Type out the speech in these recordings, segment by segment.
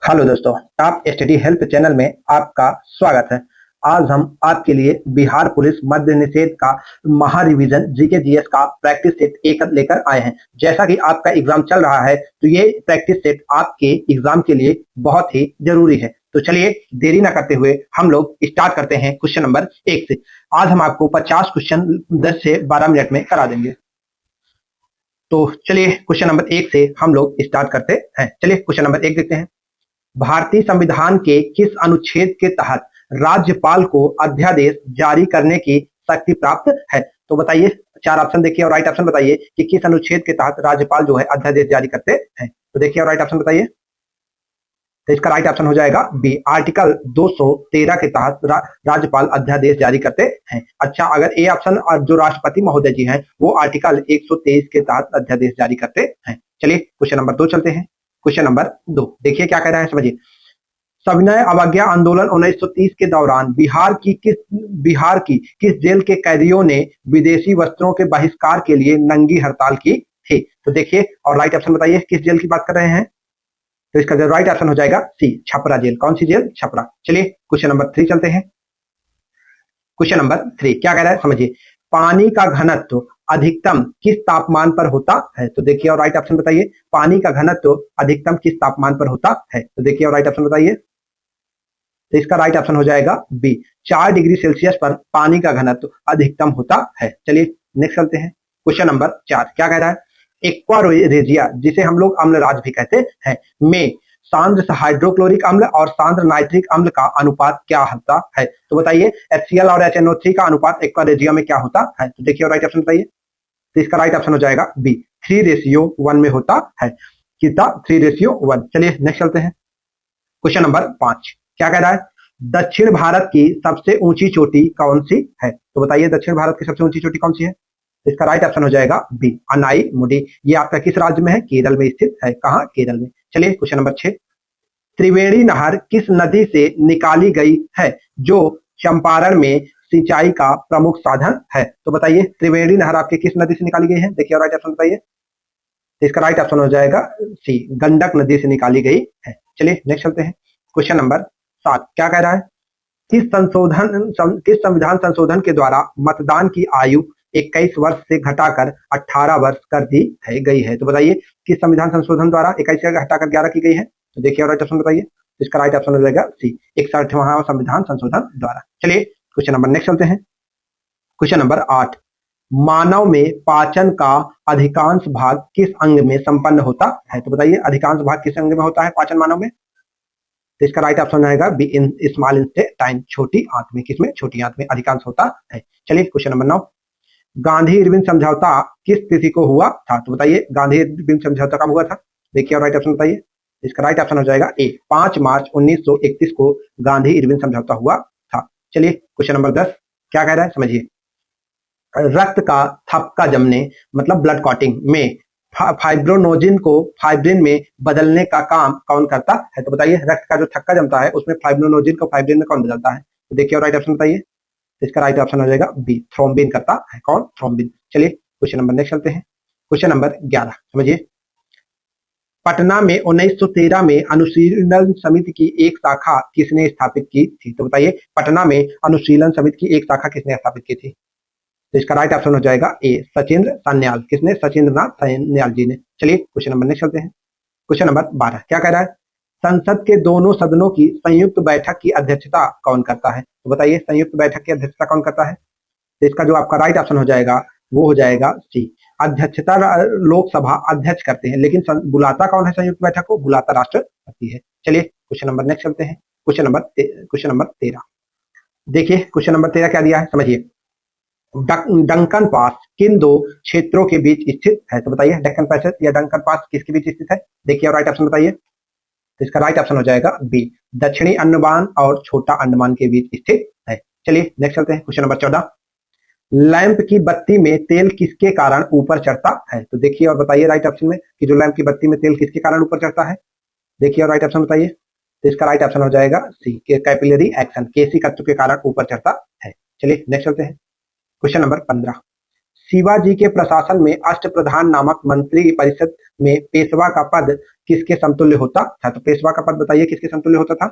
Hello दोस्तों, top study help channel में आपका स्वागत है। आज हम आपके लिए बिहार पुलिस मद्य निषेध का महा रिवीजन जीके जीएस का प्रैक्टिस सेट एक लेकर आए हैं। जैसा कि आपका एग्जाम चल रहा है तो ये प्रैक्टिस सेट आपके एग्जाम के लिए बहुत ही जरूरी है। तो चलिए देरी ना करते हुए हम लोग स्टार्ट करते हैं क्वेश्चन नंबर 1 से। आज हम आपको 50 क्वेश्चन 10 से 12 मिनट में करा देंगे। तो चलिए क्वेश्चन नंबर 1 से हम लोग स्टार्ट करते हैं। चलिए क्वेश्चन नंबर 1 देखते हैं। भारतीय संविधान के किस अनुच्छेद के तहत राज्यपाल को अध्यादेश जारी करने की शक्ति प्राप्त है? तो बताइए, चार ऑप्शन देखिए और राइट ऑप्शन बताइए कि किस अनुच्छेद के तहत राज्यपाल जो है अध्यादेश जारी करते हैं। तो देखिए और राइट ऑप्शन बताइए। तो इसका राइट ऑप्शन हो जाएगा बी, आर्टिकल 213 के तहत राज्यपाल अध्यादेश जारी करते हैं। अच्छा, अगर ए ऑप्शन और जो राष्ट्रपति महोदय जी हैं वो आर्टिकल 123 के तहत अध्यादेश जारी करते हैं। चलिए क्वेश्चन नंबर 2 चलते हैं। क्वेश्चन नंबर 2 देखिए क्या कह रहा है, समझिए। सविनय अवज्ञा आंदोलन 1930 के दौरान बिहार की किस जेल के कैदियों ने विदेशी वस्त्रों के बहिष्कार के लिए नंगी हड़ताल की थी? तो देखिए और राइट ऑप्शन बताइए किस जेल की बात कर रहे हैं। तो इसका जो राइट ऑप्शन हो जाएगा सी, छपरा जेल। कौन सी जेल? छपरा। चलिए क्वेश्चन नंबर 3 चलते हैं। क्वेश्चन नंबर 3 क्या कह रहा है, समझिए। पानी का घनत्व अधिकतम किस तापमान पर होता है? तो देखिए और राइट ऑप्शन बताइए। पानी का घनत्व अधिकतम किस तापमान पर होता है? तो देखिए और राइट ऑप्शन बताइए। तो इसका राइट ऑप्शन हो जाएगा बी, 4 डिग्री सेल्सियस पर पानी का घनत्व अधिकतम होता है। चलिए नेक्स्ट चलते हैं। क्वेश्चन नंबर 4 क्या कह रहा है। एक्वारेजिया, जिसे हम लोग अम्लराज भी कहते हैं, में सांद्र हाइड्रोक्लोरिक अम्ल और सांद्र नाइट्रिक अम्ल का अनुपात क्या होता है? तो बताइए, HCl और HNO3 का अनुपात एक्वारेजिया में क्या होता है? तो देखिए और राइट ऑप्शन बताइए। तो इसका राइट ऑप्शन हो जाएगा बी, 3:1 में होता है। कितना? 3:1। चलिए नेक्स्ट चलते हैं। क्वेश्चन नंबर 5 क्या कह रहा है। दक्षिण भारत की सबसे ऊंची चोटी कौन सी है? तो बताइए दक्षिण भारत की सबसे ऊंची चोटी कौन सी है? इसका राइट ऑप्शन हो जाएगा बी, अनाई मुडी। ये आपका किस राज्य में है? केरल में स्थित है। कहाँ? केरल में। चलिए क्वेश्चन नंबर 6। त्रिवेणी नहर किस नदी से निकाली गई है जो चंपारण में सिंचाई का प्रमुख साधन है? तो बताइए त्रिवेणी नहर आपके किस नदी से निकाली गई है? देखिए और राइट ऑप्शन बताइए। इसका राइट ऑप्शन हो जाएगा सी, गंडक नदी से निकाली गई है। चलिए नेक्स्ट चलते हैं। क्वेश्चन नंबर 7 क्या कह रहा है। किस संविधान संशोधन के द्वारा मतदान की आयु 21 वर्ष से घटाकर 18 वर्ष कर दी गई है? तो बताइए किस संविधान संशोधन द्वारा 21 से घटाकर 11 की गई है? तो देखिए और राइट ऑप्शन बताइए। इसका राइट ऑप्शन हो जाएगा सी, 61वां संविधान संशोधन द्वारा। चलिए क्वेश्चन नंबर नेक्स्ट चलते हैं। क्वेश्चन नंबर 8, मानव में पाचन का अधिकांश भाग किस अंग में संपन्न होता है? तो बताइए अधिकांश भाग किस अंग में होता है पाचन मानव में? तो इसका राइट ऑप्शन आएगा बी, इन स्मॉल इंटेस्टाइन, छोटी आंत में। किसमें? छोटी आंत में अधिकांश होता है। चलिए क्वेश्चन नंबर 9, गांधी इरविन समझौता किस तिथि को हुआ था? तो बताइए गांधी इरविन समझौता कब हुआ था? देखिए और राइट ऑप्शन बताइए। इसका राइट ऑप्शन हो जाएगा ए, 5 मार्च 1931 को गांधी इरविन समझौता हुआ था। चलिए क्वेश्चन नंबर 10 क्या कह रहा है, समझिए। रक्त का थक्का जमने मतलब ब्लड क्लॉटिंग में फाइब्रोनोजिन को फाइब्रिन में बदलने का काम कौन करता है? तो बताइए रक्त का जो थक्का जमता है उसमें फाइब्रोनोजिन को फाइब्रिन में कौन बदलता है? तो देखिए और राइट ऑप्शन बताइए। इसका राइट ऑप्शन हो जाएगा बी, थ्रोम्बिन करता है। कौन? थ्रोम्बिन। चलिए क्वेश्चन नंबर नेक्स्ट चलते हैं। क्वेश्चन नंबर 11 समझिए। पटना में 1913 में अनुशीलन समिति की एक शाखा किसने स्थापित की थी? तो बताइए पटना में अनुशीलन समिति की एक शाखा किसने स्थापित की थी? तो इसका राइट ऑप्शन हो जाएगा ए, सचिंद्र सान्याल। किसने? सचिंद्र नाथ सान्याल जी ने। चलिए क्वेश्चन नंबर नेक्स्ट चलते हैं। क्वेश्चन नंबर 12 क्या कह रहा है। संसद के दोनों सदनों की संयुक्त बैठक की अध्यक्षता कौन करता है? तो बताइए संयुक्त बैठक की अध्यक्षता कौन करता है? तो इसका जो आपका राइट ऑप्शन हो जाएगा वो हो जाएगा सी, अध्यक्षता लोकसभा अध्यक्ष करते हैं, लेकिन बुलाता कौन है संयुक्त बैठक को? बुलाता राष्ट्रपति है। चलिए क्वेश्चन नंबर नेक्स्ट चलते हैं। क्वेश्चन नंबर 13 देखिए। क्वेश्चन नंबर 13 क्या दिया है, समझिए। डंकन पास किन दो क्षेत्रों के बीच स्थित है? तो बताइए डक्कन पैसेज या डंकन पास किसके बीच स्थित है? देखिए और राइट ऑप्शन बताइए। तो इसका राइट ऑप्शन हो जाएगा बी, दक्षिणी अंडमान और छोटा अंडमान के बीच स्थित है। चलिए नेक्स्ट चलते हैं। क्वेश्चन नंबर 14, लैंप की बत्ती में तेल किसके कारण ऊपर चढ़ता है? तो देखिए और बताइए राइट ऑप्शन में कि जो लैंप की बत्ती में तेल किसके कारण ऊपर चढ़ता है? देखिए और राइट ऑप्शन बताइए। तो इसका राइट ऑप्शन हो जाएगा सी, कैपिलरी एक्शन, केशिका तत्व के कारण ऊपर चढ़ता है। चलिए नेक्स्ट चलते हैं। क्वेश्चन नंबर 15, शिवाजी के प्रशासन में अष्टप्रधान नामक मंत्री परिषद में पेशवा का पद किसके समतुल्य होता था? तो पेशवा का पद बताइए किसके समतुल्य होता था?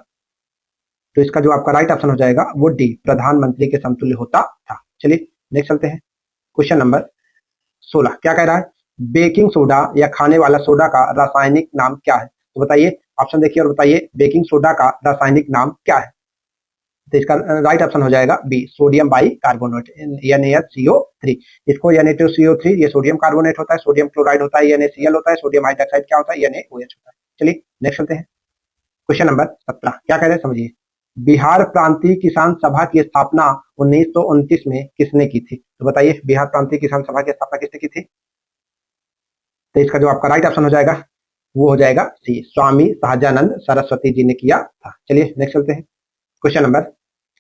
तो इसका जो आपका राइट ऑप्शन हो जाएगा वो डी, प्रधानमंत्री के समतुल्य होता था। चलिए नेक्स्ट चलते हैं। क्वेश्चन नंबर 16 क्या कह रहा है? बेकिंग सोडा या खाने वाला सोडा का रासायनिक नाम क्या है? तो बताइए, ऑप्शन देखिए और बताइए बेकिंग सोडा का रासायनिक नाम क्या है? तो इसका राइट ऑप्शन हो जाएगा B, sodium by carbonate, NaCO3। इसको Na2CO3 ये सोडियम कार्बोनेट होता है, सोडियम क्लोराइड होता है NaCl होता है, सोडियम हाइड्रोक्साइड क्या होता है NaOH होता है। चलिए नेक्स्ट चलते हैं। क्वेश्चन नंबर 17 क्या कह रहे हैं समझिए। बिहार प्रांतीय किसान सभा की स्थापना 1929 में किसने की थी? तो बताइए बिहार प्रांतीय किसान सभा की स्थापना किसने की थी? तो इसका जो आपका राइट ऑप्शन हो जाएगा वो हो जाएगा सी, स्वामी सहजानंद सरस्वती जी ने किया था। चलिए नेक्स्ट चलते हैं। क्वेश्चन नंबर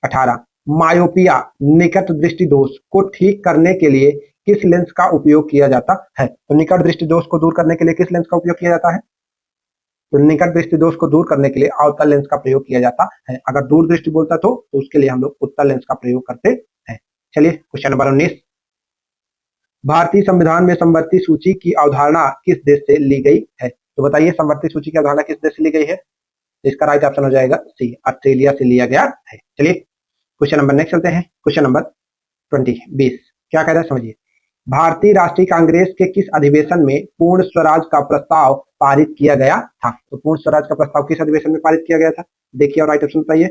18 मायोपिया निकट दृष्टि दोष को ठीक करने के लिए किस लेंस का उपयोग किया जाता है? तो निकट दृष्टि दोष को दूर करने के लिए किस लेंस का उपयोग किया जाता है? तो निकट दृष्टि दोष को दूर करने के लिए अवतल लेंस का प्रयोग किया जाता है। अगर दूर दृष्टि बोलता तो उसके लिए हम लोग उत्तल लेंस का प्रयोग करते हैं। चलिए क्वेश्चन नंबर 19 भारतीय संविधान में समवर्ती सूची की अवधारणा किस देश से ली गई है? तो बताइए समवर्ती सूची की अवधारणा किस देश से ली गई है? इसका राइट ऑप्शन हो जाएगा सी, ऑस्ट्रेलिया से लिया गया है। चलिए क्वेश्चन नंबर नेक्स्ट चलते हैं। क्वेश्चन नंबर 20 क्या कह रहा है समझिए। भारतीय राष्ट्रीय कांग्रेस के किस अधिवेशन में पूर्ण स्वराज का प्रस्ताव पारित किया गया था? तो पूर्ण स्वराज का प्रस्ताव किस अधिवेशन में पारित किया गया था? देखिए और राइट ऑप्शन बताइए।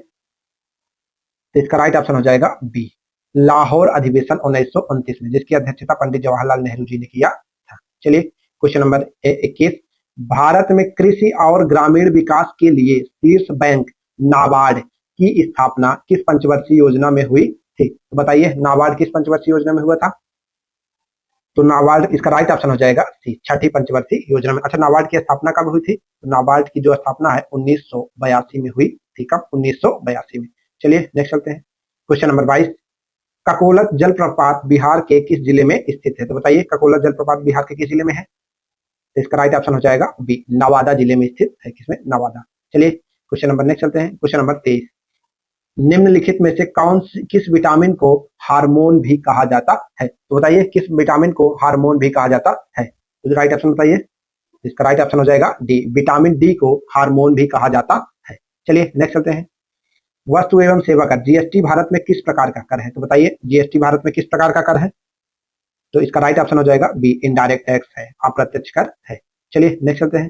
तो इसका राइट ऑप्शन हो जाएगा बी, लाहौर अधिवेशन 1929 में, जिसकी अध्यक्षता पंडित जवाहरलाल नेहरू जी ने किया था। चलिए क्वेश्चन नंबर 21 भारत में कृषि और ग्रामीण विकास के लिए शीर्ष बैंक नाबार्ड की स्थापना किस पंचवर्षीय योजना में हुई थी? तो बताइए नाबार्ड किस पंचवर्षीय योजना में हुआ था? तो नाबार्ड इसका राइट ऑप्शन हो जाएगा सी, छठी पंचवर्षीय योजना में। अच्छा नाबार्ड की स्थापना कब हुई थी? तो नाबार्ड की जो स्थापना है 1982 में हुई थी। कब? 1982 में। चलिए नेक्स्ट चलते हैं। क्वेश्चन नंबर 22 ककोलत जलप्रपात बिहार के किस जिले में स्थित है? तो बताइए ककोलत जलप्रपात बिहार के किस जिले में है? तो इसका राइट ऑप्शन हो जाएगा बी, नवादा जिले में स्थित है। किसमें? नवादा। चलिए क्वेश्चन नंबर नेक्स्ट चलते हैं। क्वेश्चन नंबर 23 निम्नलिखित में से किस विटामिन को हार्मोन भी कहा जाता है? तो बताइए किस विटामिन को हार्मोन भी कहा जाता है? तो राइट ऑप्शन बताइए। इसका राइट ऑप्शन हो जाएगा डी, विटामिन डी को हार्मोन भी कहा जाता है। चलिए नेक्स्ट चलते हैं। वस्तु एवं सेवा कर जीएसटी भारत में किस प्रकार का कर है? तो बताइए जीएसटी भारत में किस प्रकार का कर है? तो इसका राइट ऑप्शन हो जाएगा बी, इनडायरेक्ट टैक्स है, अप्रत्यक्ष कर है। चलिए नेक्स्ट चलते हैं।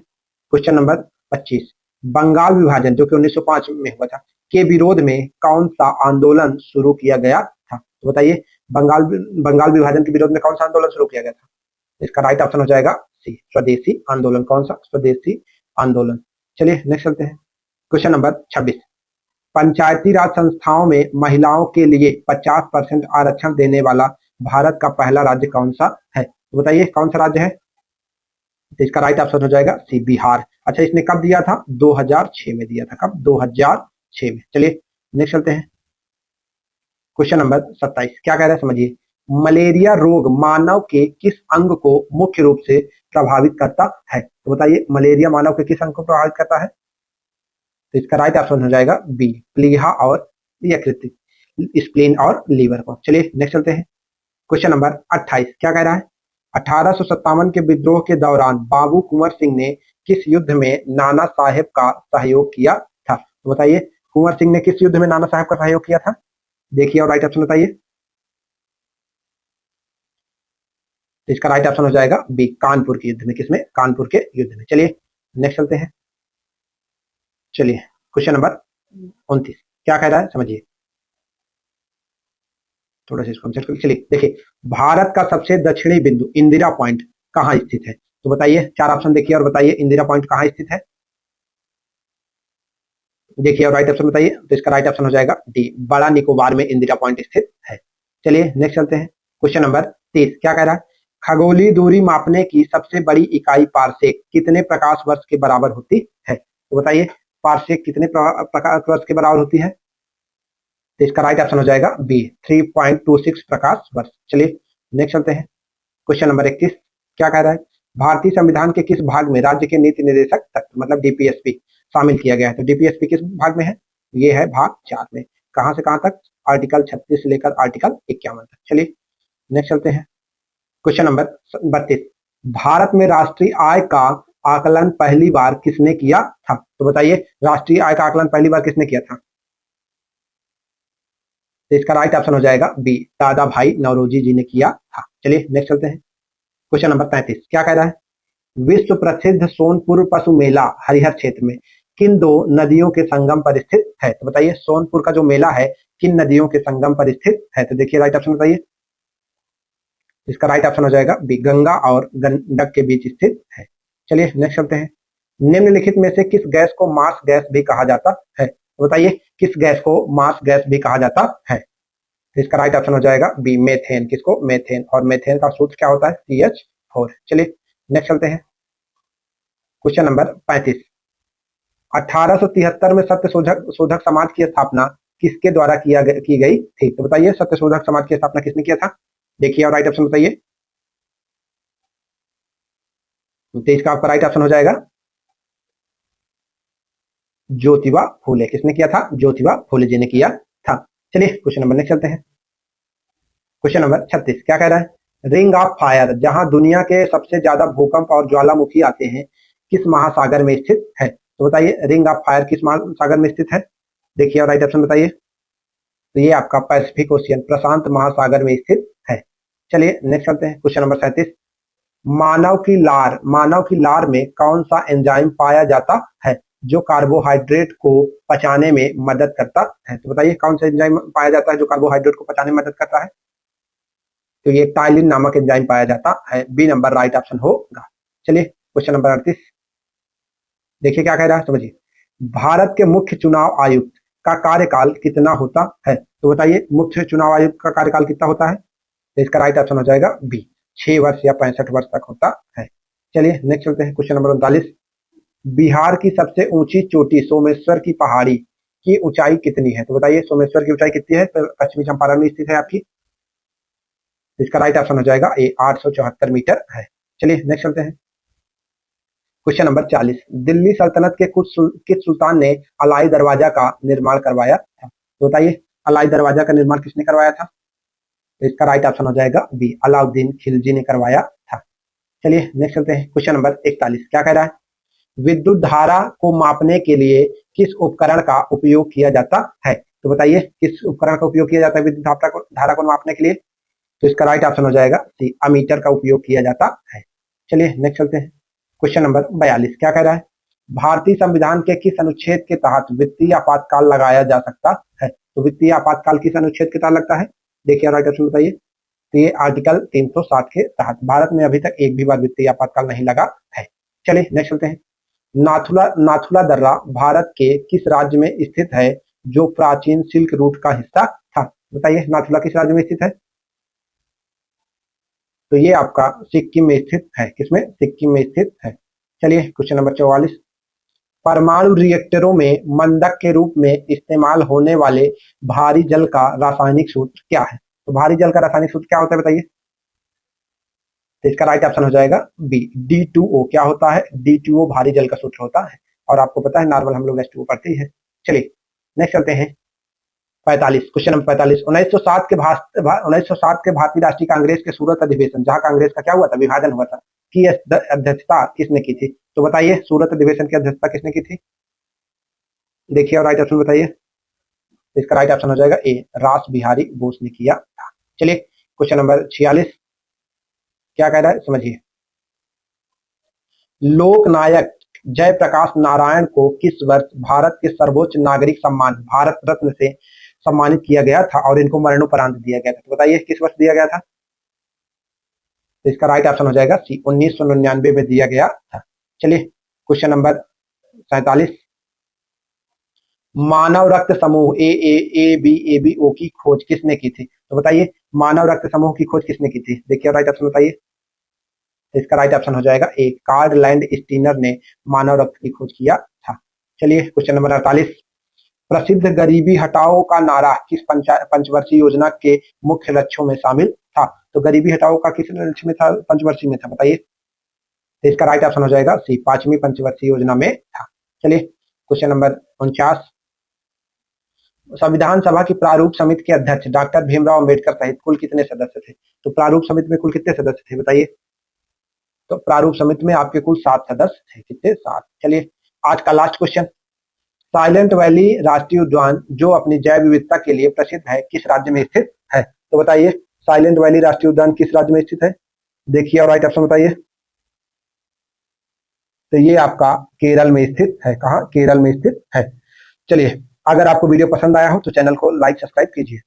क्वेश्चन नंबर 25 बंगाल विभाजन जो कि 1905 में हुआ था के विरोध में कौन सा आंदोलन शुरू किया गया था? तो बताइए बंगाल विभाजन के विरोध में कौन सा आंदोलन शुरू किया गया था? इसका राइट ऑप्शन हो जाएगा सी, स्वदेशी आंदोलन। कौन सा? स्वदेशी आंदोलन। चलिए नेक्स्ट चलते हैं। क्वेश्चन नंबर 26 पंचायती राज संस्थाओं में महिलाओं के लिए 50% आरक्षण देने वाला भारत का पहला राज्य कौन सा है? तो बताइए कौन सा राज्य है? तो इसका राइट ऑप्शन हो जाएगा सी, बिहार। अच्छा इसने कब दिया था? 2006 में दिया था। कब? 2006 में। चलिए नेक्स्ट चलते हैं। क्वेश्चन नंबर 27 क्या कह रहा है समझिए। मलेरिया रोग मानव के किस अंग को मुख्य रूप से प्रभावित करता है? तो बताइए मलेरिया मानव के किस अंग को प्रभावित करता है? तो इसका राइट ऑप्शन हो जाएगा बी, प्लीहा और यकृत, स्प्लीन और लीवर को। चलिए नेक्स्ट चलते हैं। क्वेश्चन नंबर 28 क्या कह रहा है। 1857 के विद्रोह के दौरान बाबू कुंवर सिंह ने किस युद्ध में नाना साहेब का सहयोग किया था? तो बताइए कुंवर सिंह ने किस युद्ध में नाना साहेब का सहयोग किया था? देखिए और राइट ऑप्शन बताइए। इसका राइट ऑप्शन हो जाएगा बी, कानपुर के युद्ध में। किसमें? कानपुर के युद्ध में। चलिए नेक्स्ट चलते हैं। चलिए क्वेश्चन नंबर 29 क्या कह रहा है समझिए। थोड़ा सा इसको चलिए देखिए भारत का सबसे दक्षिणी बिंदु इंदिरा पॉइंट कहाँ स्थित है? तो बताइए चार ऑप्शन देखिए और बताइए इंदिरा पॉइंट कहाँ स्थित है? देखिए और राइट ऑप्शन बताइए। तो इसका राइट ऑप्शन हो जाएगा डी, बड़ा निकोबार में इंदिरा पॉइंट स्थित है। चलिए नेक्स्ट चलते हैं। क्वेश्चन नंबर 30 क्या कह रहा है। खगोलीय दूरी मापने की सबसे बड़ी इकाई पारसेक कितने प्रकाश वर्ष के बराबर होती है? तो बताइए पारसेक कितने प्रकाश वर्ष के बराबर होती है? तो इसका राइट ऑप्शन हो जाएगा बी, 3.26 प्रकाश वर्ष। चलिए नेक्स्ट चलते हैं। क्वेश्चन नंबर 21 क्या कह रहा है। भारतीय संविधान के किस भाग में राज्य के नीति निर्देशक तत्व मतलब डीपीएसपी शामिल किया गया है? तो डीपीएसपी किस भाग में है? ये है भाग 4 में। कहां से कहां तक? आर्टिकल 36 से लेकर आर्टिकल 51 तक। चलिए नेक्स्ट चलते हैं। क्वेश्चन नंबर 32, भारत में राष्ट्रीय आय का आकलन पहली बार किसने किया था? तो बताइए राष्ट्रीय आय का आकलन पहली बार किसने किया था? तो इसका राइट ऑप्शन हो जाएगा बी, दादा भाई नौरोजी जी ने किया था। चलिए नेक्स्ट चलते हैं। क्वेश्चन नंबर 33 क्या कह रहा है? विश्व प्रसिद्ध सोनपुर पशु मेला हरिहर क्षेत्र में किन दो नदियों के संगम पर स्थित है? तो बताइए सोनपुर का जो मेला है किन नदियों के संगम पर स्थित है? तो देखिए राइट ऑप्शन बताइए। इसका राइट ऑप्शन हो जाएगा बी, गंगा और गंडक के बीच स्थित है। चलिए नेक्स्ट चलते हैं। निम्नलिखित में से किस गैस को मार्स गैस भी कहा जाता है? तो बताइए किस गैस को मार्स गैस भी कहा जाता है? तो इसका राइट ऑप्शन हो जाएगा बी, मेथेन। किसको? मेथेन। और मेथेन का सूत्र क्या होता है? CH4। चलिए नेक्स्ट चलते हैं। क्वेश्चन नंबर 35, 1873 में सत्य शोधक समाज की स्थापना किसके द्वारा की गई थी? तो बताइए सत्य शोधक समाज की स्थापना किसने किया था? देखिए और राइट ऑप्शन बताइए। तो इसका आपका राइट ऑप्शन हो जाएगा ज्योतिबा फूले। किसने किया था? ज्योतिबा फूले जी ने किया था। चलिए क्वेश्चन नंबर नेक्स्ट चलते हैं। क्वेश्चन नंबर 36 क्या कह रहा है? रिंग ऑफ फायर जहां दुनिया के सबसे ज्यादा भूकंप और ज्वालामुखी आते हैं किस महासागर में स्थित है? तो बताइए रिंग ऑफ फायर किस महासागर में स्थित है? देखिए और राइट ऑप्शन बताइए। तो ये आपका पैसिफिक ओशियन, प्रशांत महासागर में स्थित है। चलिए नेक्स्ट चलते हैं। क्वेश्चन नंबर 37, मानव की लार में कौन सा एंजाइम पाया जाता है जो कार्बोहाइड्रेट को पचाने में मदद करता है? तो बताइए कौन सा एंजाइम पाया जाता है जो कार्बोहाइड्रेट को पचाने में मदद करता है? तो ये टाइलिन नामक एंजाइम पाया जाता है। बी नंबर राइट ऑप्शन होगा। चलिए क्वेश्चन नंबर 38 देखिए क्या कह रहा है, समझिए। भारत के मुख्य चुनाव आयुक्त का कार्यकाल कितना होता है? तो बताइए मुख्य चुनाव आयुक्त का कार्यकाल कितना होता है? तो इसका राइट ऑप्शन हो जाएगा बी, 6 वर्ष या 65 वर्ष तक होता है। चलिए नेक्स्ट चलते हैं। क्वेश्चन नंबर 39, बिहार की सबसे ऊंची चोटी सोमेश्वर की पहाड़ी की ऊंचाई कितनी है? तो बताइए सोमेश्वर की ऊंचाई कितनी है? तो पश्चिमी चंपारण में स्थित है आपकी। इसका राइट ऑप्शन हो जाएगा ए, 874 मीटर है। चलिए नेक्स्ट चलते हैं। क्वेश्चन नंबर 40, दिल्ली सल्तनत के किस सुल्तान ने अलाई दरवाजा का निर्माण करवाया था? तो बताइए अलाई दरवाजा का निर्माण किसने करवाया था? तो इसका राइट ऑप्शन हो जाएगा बी, अलाउद्दीन खिलजी ने करवाया था। चलिए नेक्स्ट चलते हैं। क्वेश्चन नंबर 41 क्या कह रहा है? विद्युत धारा को मापने के लिए किस उपकरण का उपयोग किया जाता है? तो बताइए किस उपकरण का उपयोग किया जाता है विद्युत धारा को मापने के लिए? तो इसका राइट ऑप्शन हो जाएगा सी, अमीटर का उपयोग किया जाता है। चलिए नेक्स्ट चलते हैं। क्वेश्चन नंबर 42 क्या कह रहा है? भारतीय संविधान के किस अनुच्छेद के तहत वित्तीय आपातकाल लगाया जा सकता है? तो वित्तीय आपातकाल किस अनुच्छेद के तहत लगता है? देखिए राइट ऑप्शन बताइए। तो ये आर्टिकल 360 के तहत। भारत में अभी तक एक भी बार वित्तीय आपातकाल नहीं लगा है। चलिए नेक्स्ट चलते हैं। नाथुला दर्रा भारत के किस राज्य में स्थित है जो प्राचीन सिल्क रूट का हिस्सा था? बताइए नाथुला किस राज्य में स्थित है? तो ये आपका सिक्किम में स्थित है। किसमें? सिक्किम में स्थित है। चलिए क्वेश्चन नंबर 44, परमाणु रिएक्टरों में मंदक के रूप में इस्तेमाल होने वाले भारी जल का रासायनिक सूत्र क्या है? तो भारी जल का रासायनिक सूत्र क्या होता है बताइए? तो इसका राइट ऑप्शन हो जाएगा बी, D2O। क्या होता है? D2O भारी जल का सूत्र होता है। और आपको पता है नॉर्मल हम लोग H2O पढ़ते हैं। चलिए नेक्स्ट चलते हैं। 45 क्वेश्चन नंबर 45, 1907 के भारतीय राष्ट्रीय कांग्रेस के सूरत अधिवेशन जहां कांग्रेस का क्या हुआ था? विभाजन हुआ था, की अध्यक्षता किसने की थी? तो बताइए सूरत अधिवेशन की अध्यक्षता किसने की थी? देखिए और राइट ऑप्शन बताइए। इसका राइट ऑप्शन हो जाएगा ए, रास बिहारी बोस ने किया था। चलिए क्वेश्चन नंबर 46 क्या कह रहा है, समझिए। लोकनायक जयप्रकाश नारायण को किस वर्ष भारत के सर्वोच्च नागरिक सम्मान भारत रत्न से सम्मानित किया गया था और इनको मरणोपरांत दिया गया था? तो बताइए किस वर्ष दिया गया था? तो इसका राइट ऑप्शन हो जाएगा सी, 1999 में दिया गया था। चलिए क्वेश्चन नंबर 47, मानव रक्त समूह AAABABO की खोज किसने की थी? तो बताइए मानव रक्त समूह की खोज किसने की थी? देखिए राइट ऑप्शन बताइए। इसका राइट ऑप्शन हो जाएगा ए, कार्ल लैंड स्टीनर ने मानव रक्त की खोज किया था। चलिए क्वेश्चन नंबर 48, प्रसिद्ध गरीबी हटाओ का नारा किस पंचवर्षीय योजना के मुख्य लक्ष्यों में शामिल था? तो गरीबी हटाओ का किस लक्ष्य में था? पंचवर्षीय में था, बताइए। तो इसका राइट ऑप्शन हो जाएगा सी, 5वीं पंचवर्षीय योजना में था। चलिए क्वेश्चन नंबर 49, संविधान सभा की प्रारूप समिति के अध्यक्ष डॉक्टर भीमराव अंबेडकर सहित कुल कितने सदस्य थे? तो प्रारूप समिति में कुल कितने सदस्य थे बताइए? तो प्रारूप समिति में आपके कुल 7 सदस्य थे। कितने? 7। चलिए आज का लास्ट क्वेश्चन, साइलेंट वैली राष्ट्रीय उद्यान जो अपनी जैव विविधता के लिए प्रसिद्ध है किस राज्य में स्थित है? तो बताइए साइलेंट वैली राष्ट्रीय उद्यान किस राज्य में स्थित है? देखिए और राइट ऑप्शन बताइए। तो ये आपका केरल में स्थित है। कहाँ? केरल में स्थित है। चलिए अगर आपको वीडियो पसंद आया हो तो चैनल को लाइक सब्सक्राइब कीजिए।